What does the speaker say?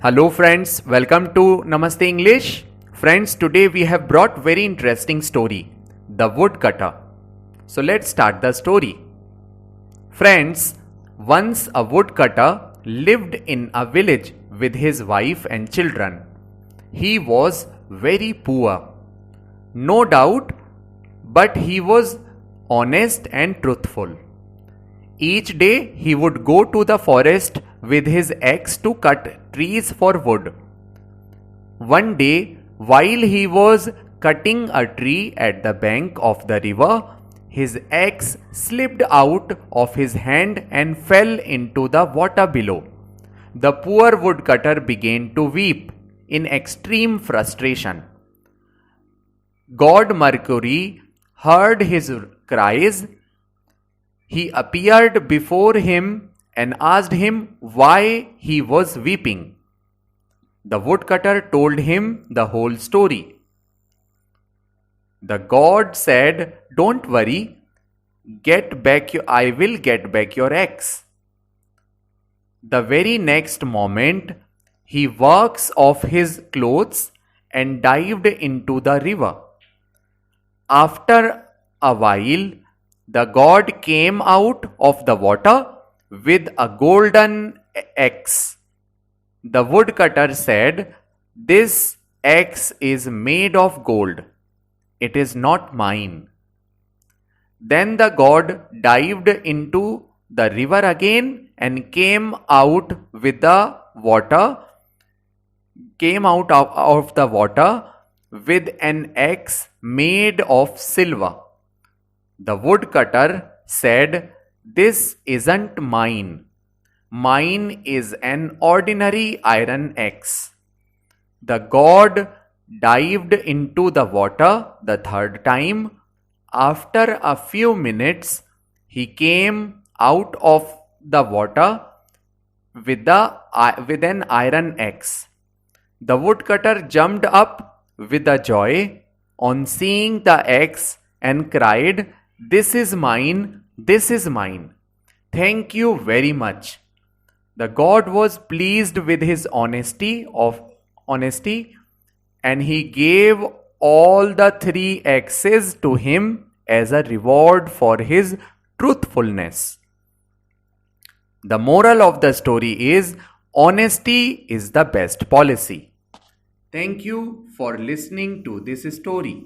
Hello friends, welcome to Namaste English. Friends, today we have brought very interesting story, The Woodcutter. So let's start the story. Friends, once a woodcutter lived in a village with his wife and children. He was very poor, no doubt, but he was honest and truthful. Each day he would go to the forest with his axe to cut trees for wood. One day, while he was cutting a tree at the bank of the river, his axe slipped out of his hand and fell into the water below. The poor woodcutter began to weep in extreme frustration. God Mercury heard his cries. He appeared before him and asked him why he was weeping. The woodcutter told him the whole story. The god said, "Don't worry, I will get back your axe." The very next moment, he walks off his clothes and dived into the river. After a while, the god came out of the water with a golden axe. The woodcutter said, "This axe is made of gold. It is not mine." Then the god dived into the river again and came out of the water with an axe made of silver. The woodcutter said, "This isn't mine. Mine is an ordinary iron axe." The god dived into the water the third time. After a few minutes, he came out of the water with an iron axe. The woodcutter jumped up with a joy on seeing the axe and cried, "This is mine, this is mine. Thank you very much." The god was pleased with his honesty and he gave all the 3 axes to him as a reward for his truthfulness. The moral of the story is honesty is the best policy. Thank you for listening to this story.